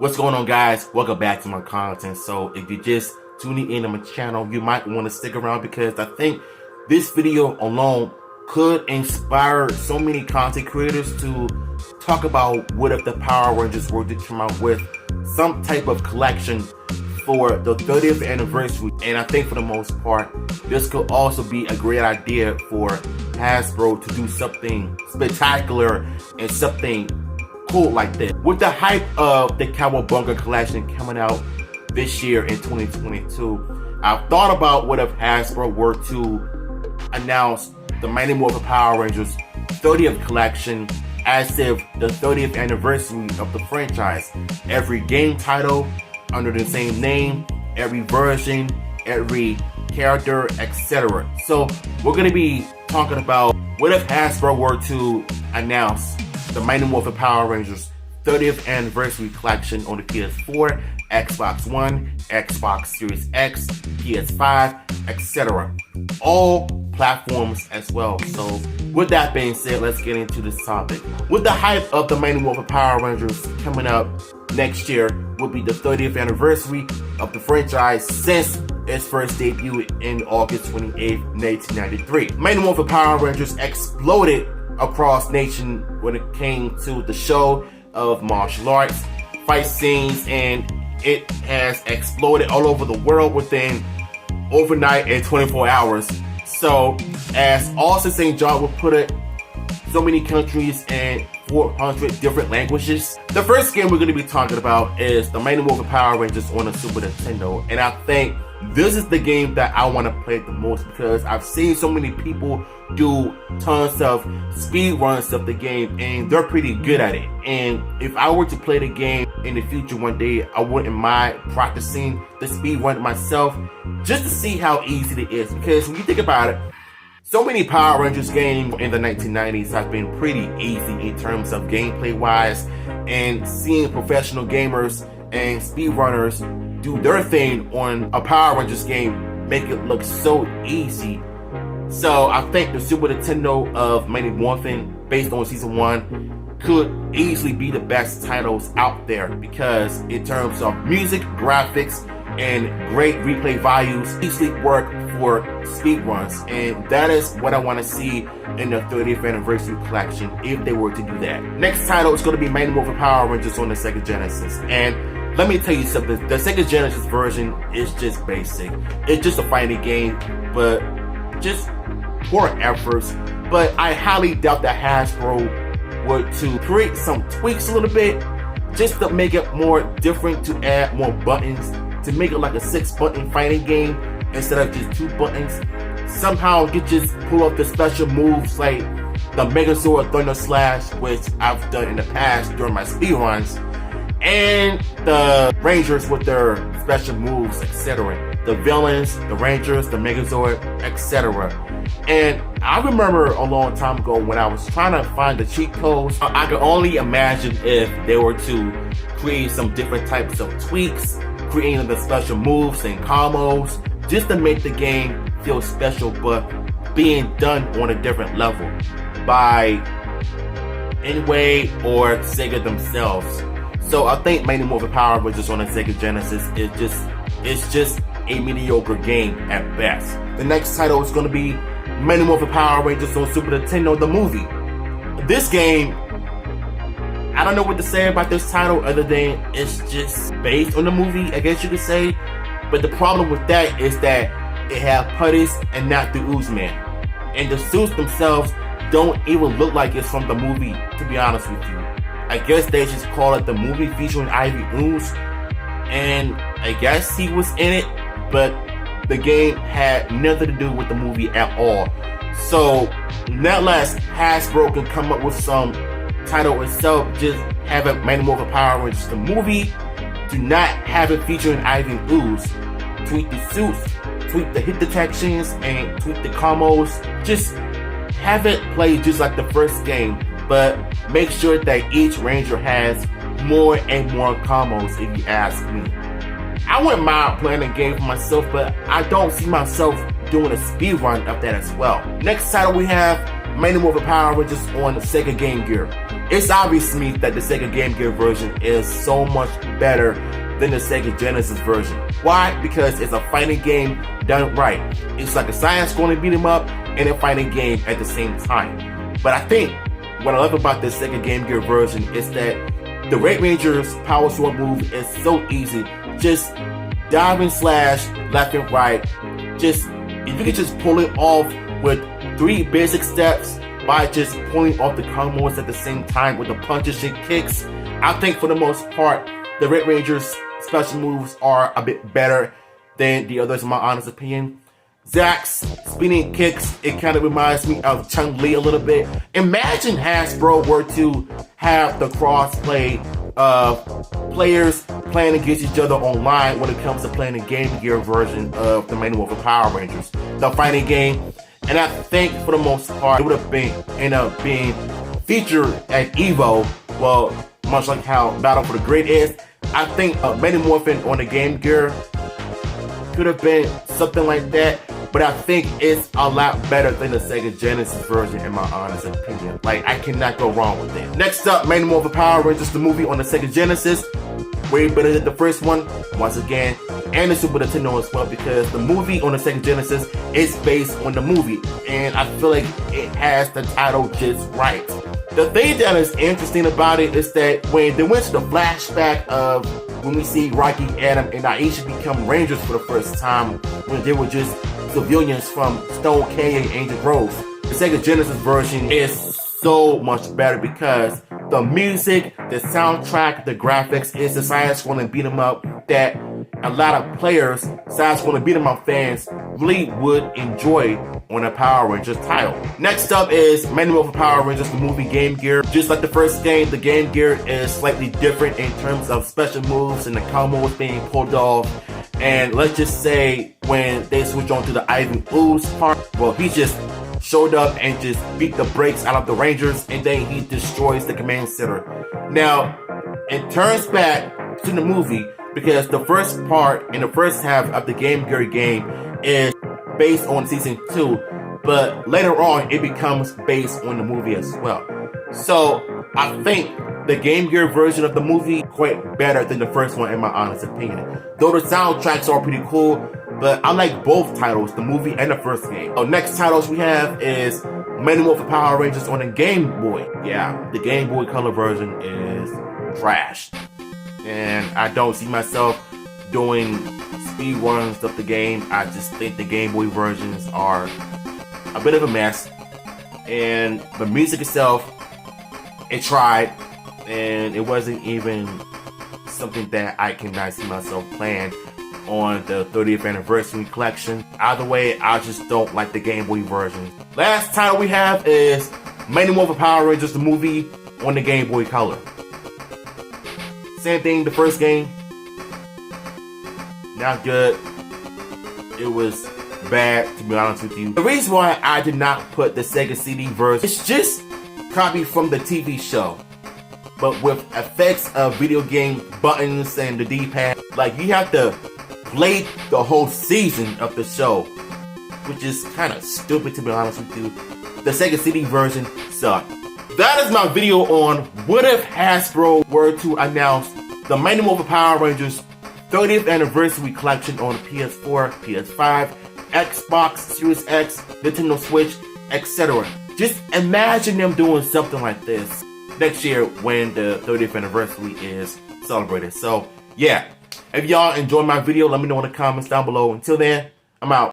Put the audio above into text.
What's going on, guys? Welcome back to my content. So if you're just tuning in on my channel, you might want to stick around because I think this video alone could inspire so many content creators to talk about what if the Power Rangers were to come out with some type of collection for the 30th anniversary. And I think for the most part, this could also be a great idea for Hasbro to do something spectacular and something cool like this. With the hype of the Cowabunga Collection coming out this year in 2022, I've thought about what if Hasbro were to announce the Mighty Morphin Power Rangers 30th collection as if the 30th anniversary of the franchise. Every game title under the same name, every version, every character, etc. So we're going to be talking about what if Hasbro were to announce the Mighty Morphin Power Rangers 30th Anniversary Collection on the PS4, Xbox One, Xbox Series X, PS5, etc. All platforms as well. So with that being said, let's get into this topic. With the hype of the Mighty Morphin Power Rangers coming up next year, will be the 30th anniversary of the franchise since its first debut in August 28th, 1993. Mighty Morphin Power Rangers exploded across nation when it came to the show of martial arts, fight scenes, and it has exploded all over the world within overnight and 24 hours. So, as Austin St. John would put it, so many countries and 400 different languages. The first game we're going to be talking about is the Mighty Morphin Power Rangers on the Super Nintendo, and I think this is the game that I want to play the most because I've seen so many people do tons of speed runs of the game and they're pretty good at it. And if I were to play the game in the future one day, I wouldn't mind practicing the speed run myself just to see how easy it is. Because when you think about it, so many Power Rangers games in the 1990s have been pretty easy in terms of gameplay wise, and seeing professional gamers and speedrunners do their thing on a Power Rangers game make it look so easy. So I think the Super Nintendo of Mighty Morphin, based on Season 1, could easily be the best titles out there because in terms of music, graphics, and great replay values, easily work for speedruns. And that is what I want to see in the 30th anniversary collection if they were to do that. Next title is going to be Mighty Morphin Power Rangers on the Sega Genesis. And let me tell you something, the Sega Genesis version is just basic. It's just a fighting game, but just poor efforts. But I highly doubt that Hasbro were to create some tweaks a little bit just to make it more different, to add more buttons, to make it like a 6-button fighting game instead of just 2 buttons. Somehow you just pull off the special moves like the Megazord Thunder Slash, which I've done in the past during my speedruns, and the Rangers with their special moves, etc. The villains, the Rangers, the Megazord, etc. And I remember a long time ago when I was trying to find the cheat codes, I could only imagine if they were to create some different types of tweaks, creating the special moves and combos, just to make the game feel special, but being done on a different level by Anyway or Sega themselves. So I think Mighty Morphin Power Rangers on the Sega Genesis is just a mediocre game at best. The next title is going to be Mighty Morphin Power Rangers on Super Nintendo, the movie. This game, I don't know what to say about this title other than it's just based on the movie, I guess you could say. But the problem with that is that it has putties and not the Ooze-Man. And the suits themselves don't even look like it's from the movie, to be honest with you. I guess they just call it the movie featuring Ivy Ooze. And I guess he was in it, but the game had nothing to do with the movie at all. So, unless Hasbro can come up with some title itself, just have it Mighty Morphin Power Rangers the movie, do not have it featuring Ivy Ooze. Tweak the suits, tweak the hit detections, and tweak the combos. Just have it play just like the first game, but make sure that each Ranger has more and more combos, if you ask me. I wouldn't mind playing a game for myself, but I don't see myself doing a speedrun of that as well. Next title we have Mighty Morphin Power Rangers on the Sega Game Gear. It's obvious to me that the Sega Game Gear version is so much better than the Sega Genesis version. Why? Because it's a fighting game done right. It's like a side-scrolling beat 'em up and a fighting game at the same time. But I think what I love about this Sega Game Gear version is that the Red Ranger's power sword move is so easy. Just dive and slash left and right. Just, if you could just pull it off with 3 basic steps by just pulling off the combos at the same time with the punches and kicks, I think for the most part, the Red Ranger's special moves are a bit better than the others in my honest opinion. Zack's spinning kicks, it kind of reminds me of Chun-Li a little bit. Imagine Hasbro were to have the cross-play of players playing against each other online when it comes to playing the Game Gear version of the Manual for Power Rangers, the fighting game. And I think for the most part, it would have end up being featured at EVO. Well, much like how Battle for the Grid is. I think Morphin on the Game Gear could have been something like that, but I think it's a lot better than the Sega Genesis version in my honest opinion. Like, I cannot go wrong with it. Next up, Manual for Power Rangers, the movie on the Sega Genesis. Way better than the first one, once again, and the Super Nintendo as well, because the movie on the Sega Genesis is based on the movie, and I feel like it has the title just right. The thing that is interesting about it is that when they went to the flashback of when we see Rocky, Adam, and Aisha become Rangers for the first time, when they were just civilians from Stone Canyon, Angel Grove, the Sega Genesis version is so much better because the music, the soundtrack, the graphics is the side-scrolling beat 'em up that a lot of players, side-scrolling beat 'em up fans, really would enjoy on a Power Rangers title. Next up is Manual for Power Rangers, the movie Game Gear. Just like the first game, the Game Gear is slightly different in terms of special moves and the combos being pulled off. And let's just say when they switch on to the Ivan Ooze part, well, he just showed up and just beat the brakes out of the Rangers, and then he destroys the command center. Now, it turns back to the movie because the first part in the first half of the Game Gear game is based on season 2, but later on it becomes based on the movie as well. So I think the Game Gear version of the movie quite better than the first one in my honest opinion. Though the soundtracks are pretty cool, but I like both titles, the movie and the first game. So next titles we have is Manual for Power Rangers on the Game Boy. Yeah, the Game Boy Color version is trash. And I don't see myself doing speed runs of the game. I just think the Game Boy versions are a bit of a mess. And the music itself, it tried, and it wasn't even something that I cannot see myself playing on the 30th anniversary collection. Either way, I just don't like the Game Boy version. Last title we have is Manual for Power Rangers, the movie on the Game Boy Color. Same thing, the first game, not good. It was bad, to be honest with you. The reason why I did not put the Sega CD version, it's just copied from the TV show, but with effects of video game buttons and the D-pad. Like, you have to play the whole season of the show, which is kind of stupid, to be honest with you. The Sega CD version sucked. That is my video on what if Hasbro were to announce the Manual for Power Rangers 30th anniversary collection on PS4, PS5, Xbox Series X, Nintendo Switch, etc. Just imagine them doing something like this next year when the 30th anniversary is celebrated. So yeah, if y'all enjoyed my video, let me know in the comments down below. Until then, I'm out.